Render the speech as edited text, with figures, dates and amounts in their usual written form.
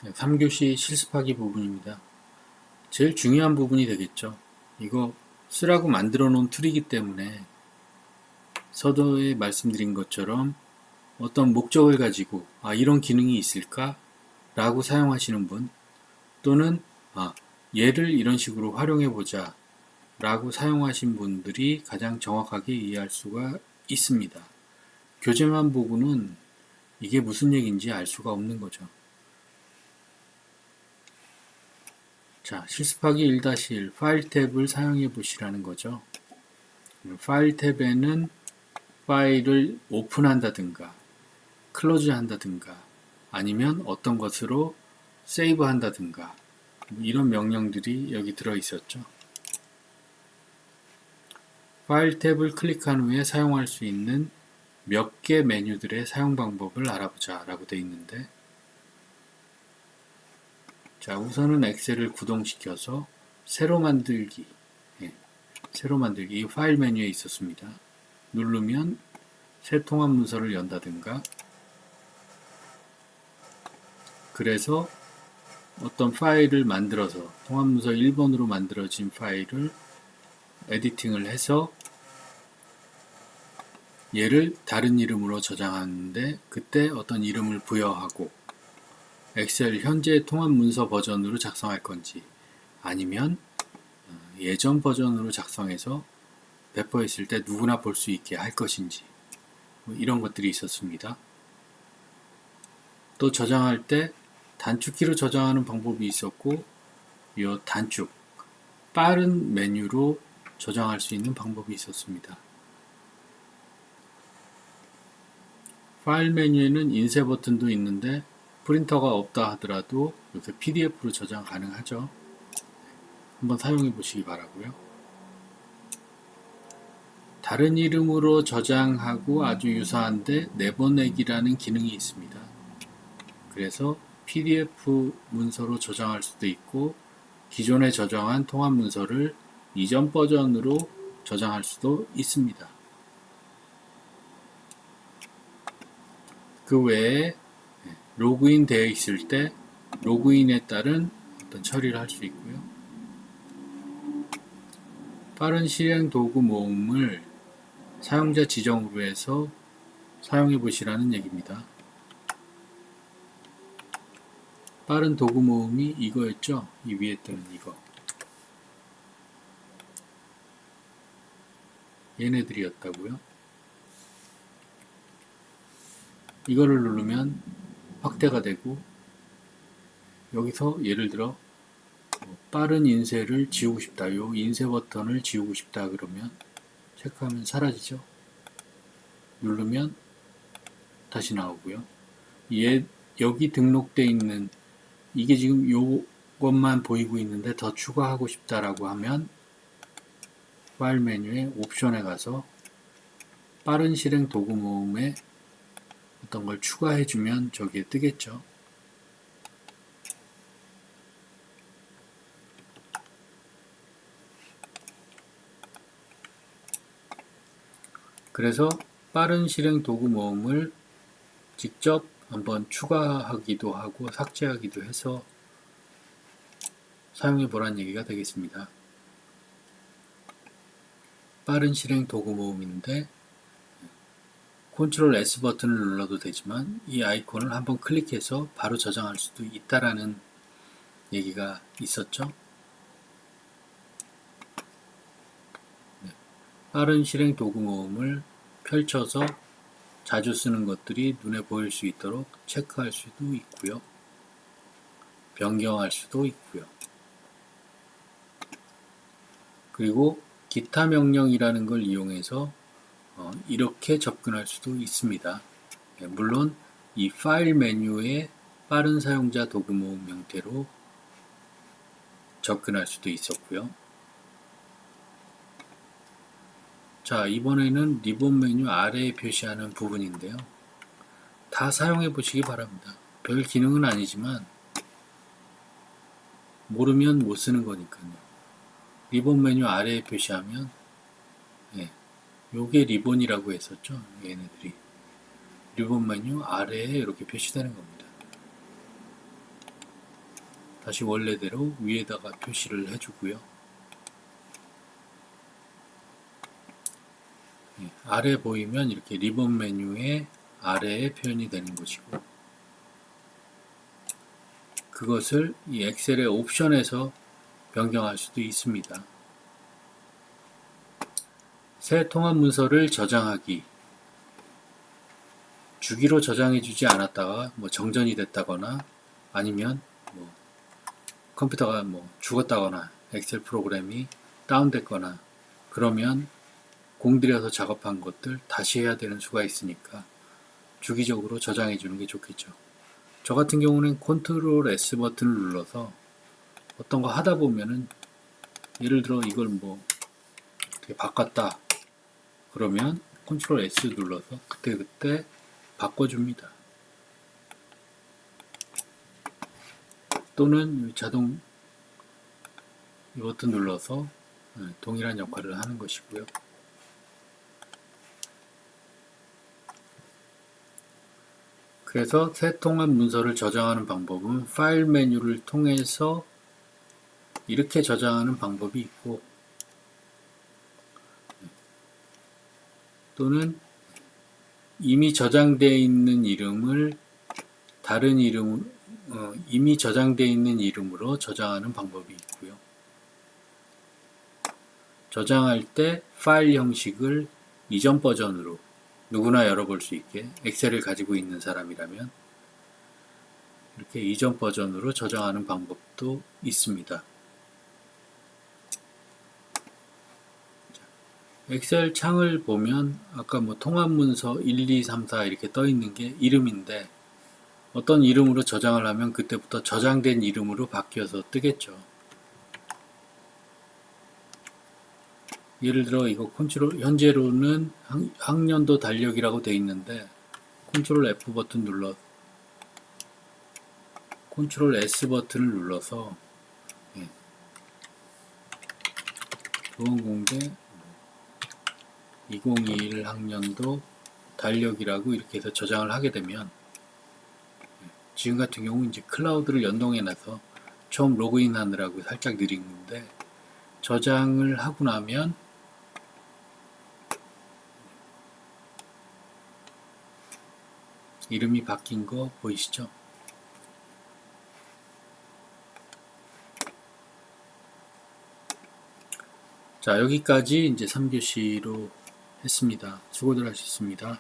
3교시 실습하기 부분입니다. 제일 중요한 부분이 되겠죠. 이거 쓰라고 만들어 놓은 툴이기 때문에 서두에 말씀드린 것처럼 어떤 목적을 가지고 이런 기능이 있을까? 라고 사용하시는 분 또는 얘를 이런 식으로 활용해 보자 라고 사용하신 분들이 가장 정확하게 이해할 수가 있습니다. 교재만 보고는 이게 무슨 얘기인지 알 수가 없는 거죠. 자, 실습하기 1-1 파일 탭을 사용해 보시라는 거죠. 파일 탭에는 파일을 오픈한다든가 클로즈 한다든가 아니면 어떤 것으로 세이브 한다든가 이런 명령들이 여기 들어 있었죠. 파일 탭을 클릭한 후에 사용할 수 있는 몇 개 메뉴들의 사용 방법을 알아보자 라고 되어 있는데, 자, 우선은 엑셀을 구동시켜서 새로 만들기, 새로 만들기 이 파일 메뉴에 있었습니다. 누르면 새 통합 문서를 연다든가, 그래서 어떤 파일을 만들어서 통합 문서 1번으로 만들어진 파일을 에디팅을 해서 얘를 다른 이름으로 저장하는데 그때 어떤 이름을 부여하고 엑셀 현재 통합 문서 버전으로 작성할 건지 아니면 예전 버전으로 작성해서 배포했을 때 누구나 볼 수 있게 할 것인지 이런 것들이 있었습니다. 또 저장할 때 단축키로 저장하는 방법이 있었고 이 단축, 빠른 메뉴로 저장할 수 있는 방법이 있었습니다. 파일 메뉴에는 인쇄 버튼도 있는데 프린터가 없다 하더라도 이렇게 PDF로 저장 가능하죠. 한번 사용해 보시기 바라고요. 다른 이름으로 저장하고 아주 유사한데 내보내기라는 기능이 있습니다. 그래서 PDF 문서로 저장할 수도 있고 기존에 저장한 통합 문서를 이전 버전으로 저장할 수도 있습니다. 그 외에 로그인 되어 있을 때 로그인에 따른 어떤 처리를 할 수 있고요. 빠른 실행 도구 모음을 사용자 지정으로 해서 사용해 보시라는 얘기입니다. 빠른 도구 모음이 이거였죠? 이 위에 뜨는 이거. 얘네들이었다고요? 이거를 누르면 확대가 되고 여기서 예를 들어 빠른 인쇄를 지우고 싶다. 요 인쇄 버튼을 지우고 싶다 그러면 체크하면 사라지죠. 누르면 다시 나오고요. 여기 등록되어 있는 이게 지금 요것만 보이고 있는데 더 추가하고 싶다라고 하면 파일 메뉴에 옵션에 가서 빠른 실행 도구 모음에 어떤 걸 추가해주면 저기에 뜨겠죠. 그래서 빠른 실행 도구 모음을 직접 한번 추가하기도 하고 삭제하기도 해서 사용해 보라는 얘기가 되겠습니다. 빠른 실행 도구 모음인데 컨트롤 S 버튼을 눌러도 되지만 이 아이콘을 한번 클릭해서 바로 저장할 수도 있다라는 얘기가 있었죠. 빠른 실행 도구 모음을 펼쳐서 자주 쓰는 것들이 눈에 보일 수 있도록 체크할 수도 있고요. 변경할 수도 있고요. 그리고 기타 명령이라는 걸 이용해서 이렇게 접근할 수도 있습니다. 물론 이 파일 메뉴의 빠른 사용자 도구 모음 형태로 접근할 수도 있었고요. 자, 이번에는 리본 메뉴 아래에 표시하는 부분인데요. 다 사용해 보시기 바랍니다. 별 기능은 아니지만 모르면 못 쓰는 거니까요. 리본 메뉴 아래에 표시하면 요게 리본이라고 했었죠. 얘네들이 리본 메뉴 아래에 이렇게 표시되는 겁니다. 다시 원래대로 위에다가 표시를 해주고요. 아래 보이면 이렇게 리본 메뉴의 아래에 표현이 되는 것이고, 그것을 이 엑셀의 옵션에서 변경할 수도 있습니다. 새 통합 문서를 저장하기. 주기로 저장해주지 않았다가 정전이 됐다거나 아니면 컴퓨터가 죽었다거나 엑셀 프로그램이 다운됐거나 그러면 공들여서 작업한 것들 다시 해야 되는 수가 있으니까 주기적으로 저장해 주는 게 좋겠죠. 저 같은 경우는 컨트롤 S 버튼을 눌러서 어떤 거 하다 보면은 예를 들어 이걸 어떻게 바꿨다 그러면 컨트롤 S 눌러서 그때그때 바꿔줍니다. 또는 자동 이 버튼 눌러서 동일한 역할을 하는 것이고요. 그래서 새 통합 문서를 저장하는 방법은 파일 메뉴를 통해서 이렇게 저장하는 방법이 있고, 또는 이미 저장되어 있는 이름을 다른 이름, 이미 저장되어 있는 이름으로 저장하는 방법이 있고요. 저장할 때 파일 형식을 이전 버전으로 누구나 열어볼 수 있게 엑셀을 가지고 있는 사람이라면 이렇게 이전 버전으로 저장하는 방법도 있습니다. 엑셀 창을 보면 아까 통합문서 1, 2, 3, 4 이렇게 떠 있는 게 이름인데 어떤 이름으로 저장을 하면 그때부터 저장된 이름으로 바뀌어서 뜨겠죠. 예를 들어 이거 컨트롤 현재로는 학년도 달력이라고 되어 있는데 컨트롤 F 버튼 눌러 컨트롤 S 버튼을 눌러서 교원공대 2021 학년도 달력이라고 이렇게 해서 저장을 하게 되면 지금 같은 경우 이제 클라우드를 연동해 놔서 처음 로그인 하느라고 살짝 느린 건데 저장을 하고 나면 이름이 바뀐 거 보이시죠? 자, 여기까지 이제 3교시로 했습니다. 수고들 하셨습니다.